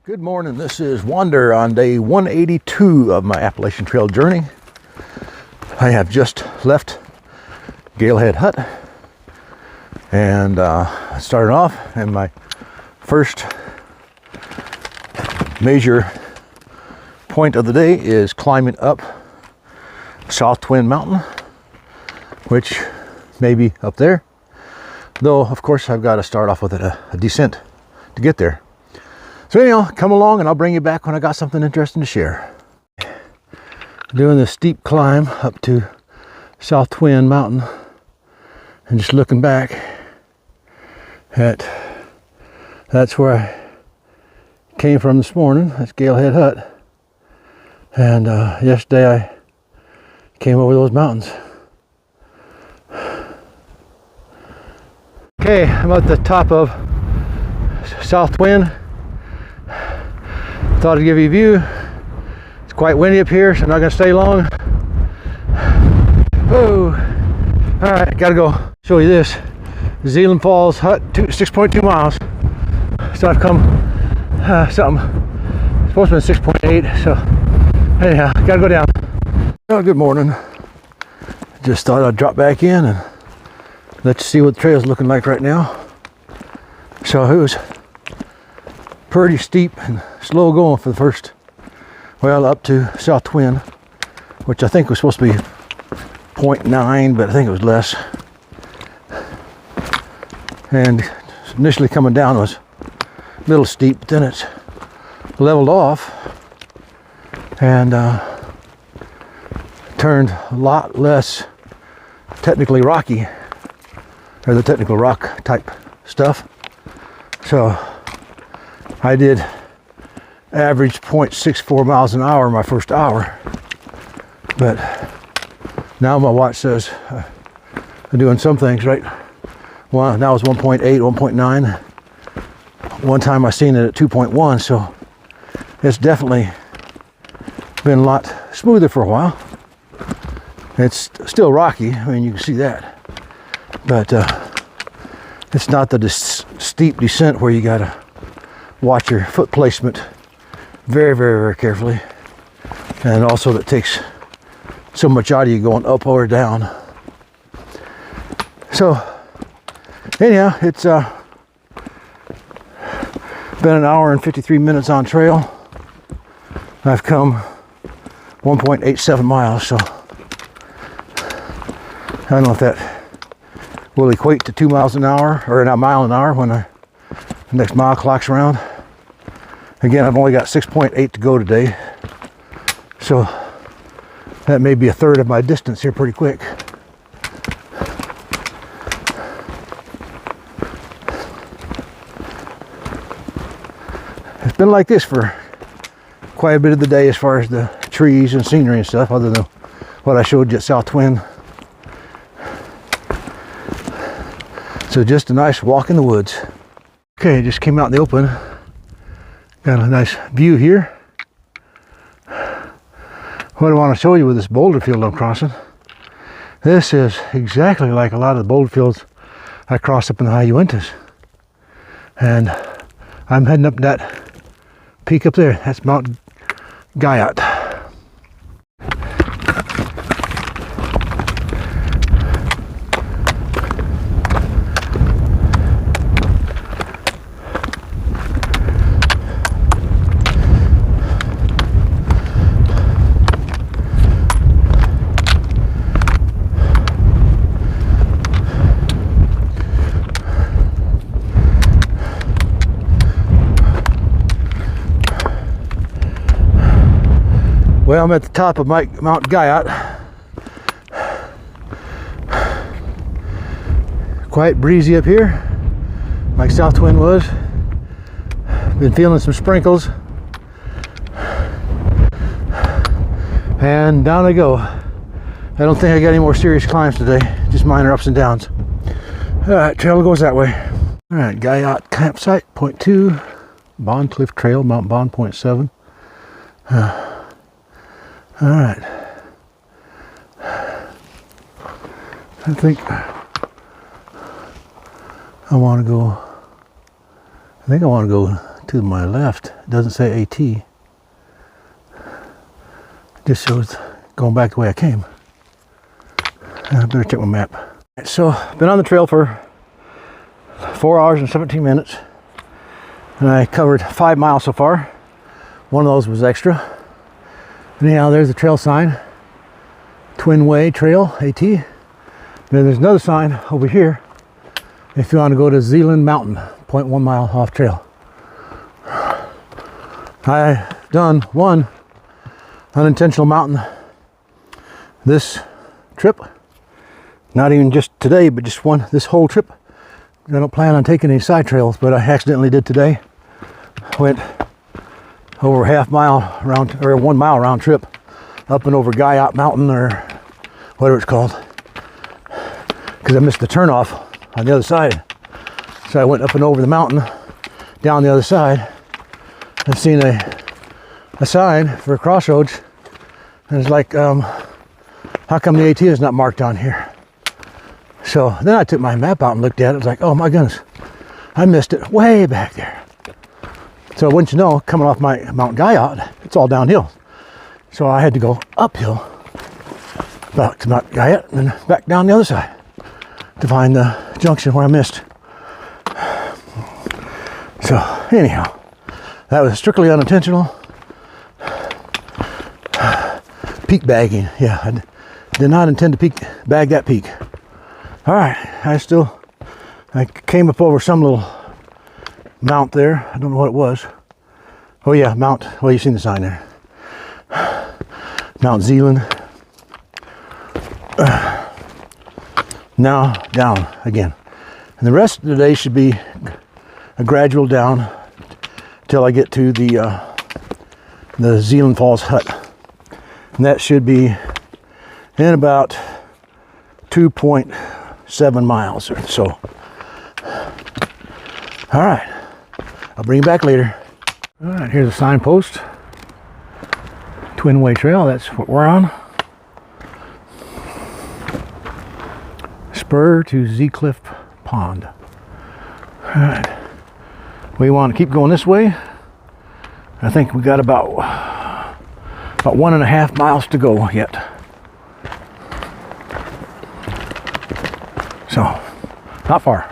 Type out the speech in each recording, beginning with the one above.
Good morning, this is Wander on day 182 of my Appalachian Trail journey. I have just left Galehead Hut and started off, and my first major point of the day is climbing up South Twin Mountain, which may be up there, though of course I've got to start off with a descent to get there. So anyhow, come along and I'll bring you back when I got something interesting to share. Doing this steep climb up to South Twin Mountain and just looking back at, that's where I came from this morning. That's Galehead Hut. And yesterday I came over those mountains. Okay, I'm at the top of South Twin. Thought I'd give you a view. It's quite windy up here, so I'm not going to stay long. Oh, all right, gotta go show you this. Zealand Falls Hut, 6.2 miles. So I've come something. It's supposed to be 6.8. So anyhow, gotta go down. Oh, good morning. Just thought I'd drop back in and let you see what the trail's looking like right now. So it was pretty steep and slow going for the first, well, up to South Twin, which I think was supposed to be 0.9, but I think it was less. And initially coming down was a little steep, but then it's leveled off and turned a lot less technically rocky, or the technical rock type stuff. So I did average 0.64 miles an hour my first hour, but now my watch says I'm doing some things right. Well, now it's 1.8, 1.9. One time I seen it at 2.1, so it's definitely been a lot smoother for a while. It's still rocky, I mean, you can see that, but it's not the steep descent where you gotta watch your foot placement very, very, very carefully, and also that takes so much out of you going up or down. So anyhow, it's been an hour and 53 minutes on trail. I've come 1.87 miles, so I don't know if that will equate to 2 miles an hour or a mile an hour when the next mile clocks around. Again, I've only got 6.8 to go today, so that may be a third of my distance here pretty quick. It's been like this for quite a bit of the day as far as the trees and scenery and stuff, other than what I showed you at South Twin. So just a nice walk in the woods. Okay, just came out in the open. Got a nice view here. What I want to show you with this boulder field I'm crossing, this is exactly like a lot of the boulder fields I crossed up in the high Uintas. And I'm heading up that peak up there. That's Mount Guyot. Well, I'm at the top of Mount Guyot. Quite breezy up here, like South Twin was. Been feeling some sprinkles. And down I go. I don't think I got any more serious climbs today, just minor ups and downs. Alright, trail goes that way. Alright, Guyot campsite, 0.2. Bond Cliff Trail, Mount Bond, 0.7. All right. I think I want to go to my left. It doesn't say AT. It just shows going back the way I came. I better check my map. So, been on the trail for 4 hours and 17 minutes. And I covered 5 miles so far. One of those was extra. Anyhow, there's the trail sign. Twin Way Trail, AT. Then there's another sign over here if you want to go to Zealand Mountain, 0.1 mile off trail. I've done one unintentional mountain this trip. Not even just today, but just one this whole trip. I don't plan on taking any side trails, but I accidentally did today. Went over half mile round, or 1 mile round trip up and over Guyot Mountain, or whatever it's called, because I missed the turnoff on the other side. So I went up and over the mountain, down the other side, and seen a sign for a crossroads, and it's like, how come the AT is not marked on here? So then I took my map out and looked at it. I was like, oh my goodness, I missed it way back there. So wouldn't you know, coming off my Mount Guyot, it's all downhill. So I had to go uphill back to Mount Guyot and then back down the other side to find the junction where I missed. So anyhow, that was strictly unintentional. Peak bagging, yeah, I did not intend to bag that peak. All right, I came up over some little mount there. I don't know what it was. Oh yeah, well, you've seen the sign there. Mount Zealand. Now down again. And the rest of the day should be a gradual down till I get to the Zealand Falls hut. And that should be in about 2.7 miles or so. All right, I'll bring you back later. All right, here's a signpost. Twin Way Trail, that's what we're on. Spur to Z Cliff Pond. All right, we want to keep going this way. I think we got about 1.5 miles to go yet. So, not far.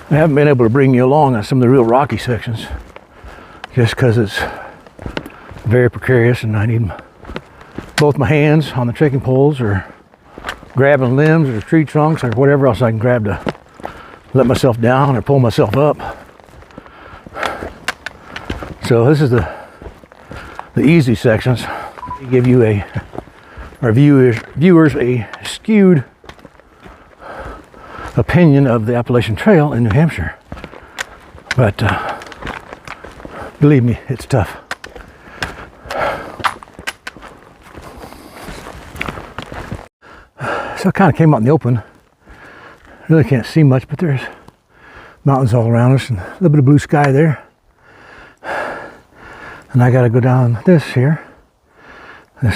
I haven't been able to bring you along on some of the real rocky sections just because it's very precarious and I need both my hands on the trekking poles or grabbing limbs or tree trunks or whatever else I can grab to let myself down or pull myself up. So this is the easy sections. Give you our viewers a skewed opinion of the Appalachian Trail in New Hampshire, but believe me, it's tough. So I kind of came out in the open. Really can't see much, but there's mountains all around us and a little bit of blue sky there. And I got to go down this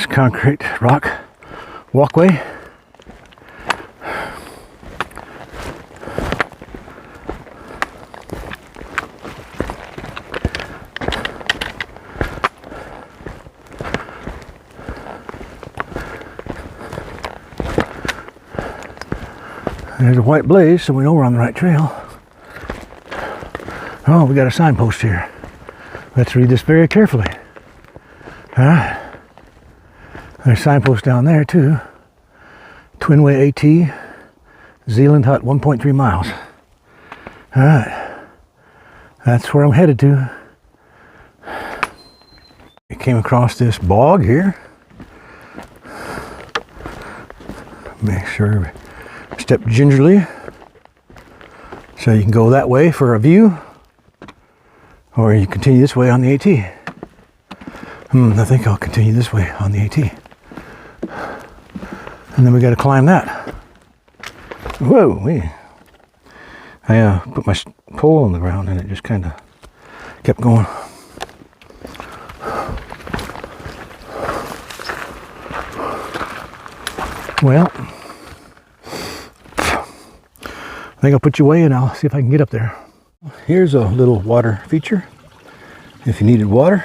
concrete rock walkway. There's a white blaze, so we know we're on the right trail. Oh, we got a signpost here. Let's read this very carefully. All right. There's a signpost down there too. Twin Way AT, Zealand Hut, 1.3 miles. All right. That's where I'm headed to. I came across this bog here. Make sure step gingerly so you can go that way for a view, or you continue this way on the AT. I think I'll continue this way on the AT. And then we got to climb that. Whoa, I put my pole on the ground and it just kind of kept going. Well, I think I'll put you away and I'll see if I can get up there. Here's a little water feature. If you needed water,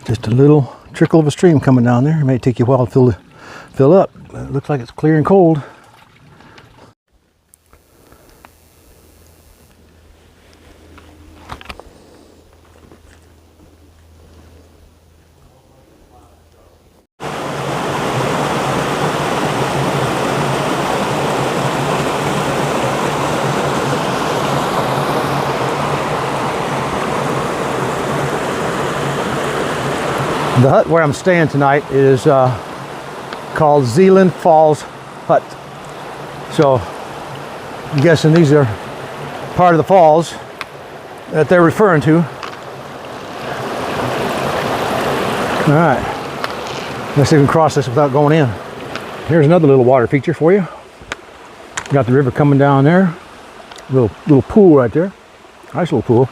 just a little trickle of a stream coming down there. It may take you a while to fill up. It looks like it's clear and cold. The hut where I'm staying tonight is called Zealand Falls Hut. So I'm guessing these are part of the falls that they're referring to. All right, let's see if we can cross this without going in. Here's another little water feature for you. Got the river coming down there. Little pool right there. Nice little pool.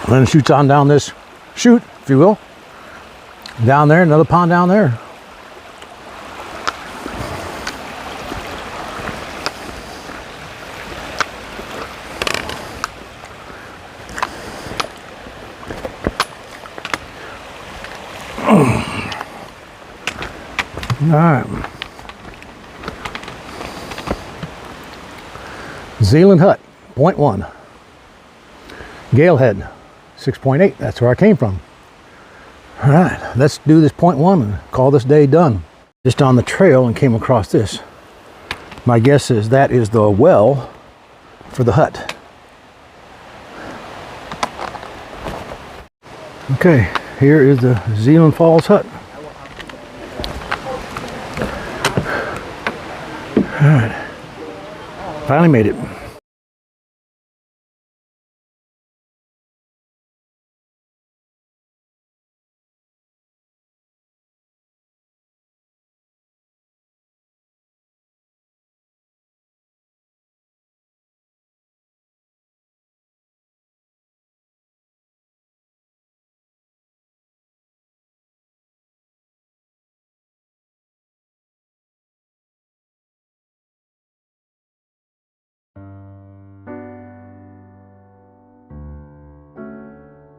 And then it shoots on down this chute, if you will. Down there, another pond down there. All right. Zealand Hut, 0.1. Galehead, 6.8. That's where I came from. All right, let's do this 0.1 and call this day done. Just on the trail and came across this. My guess is that is the well for the hut. Okay, here is the Zealand Falls Hut. All right, finally made it.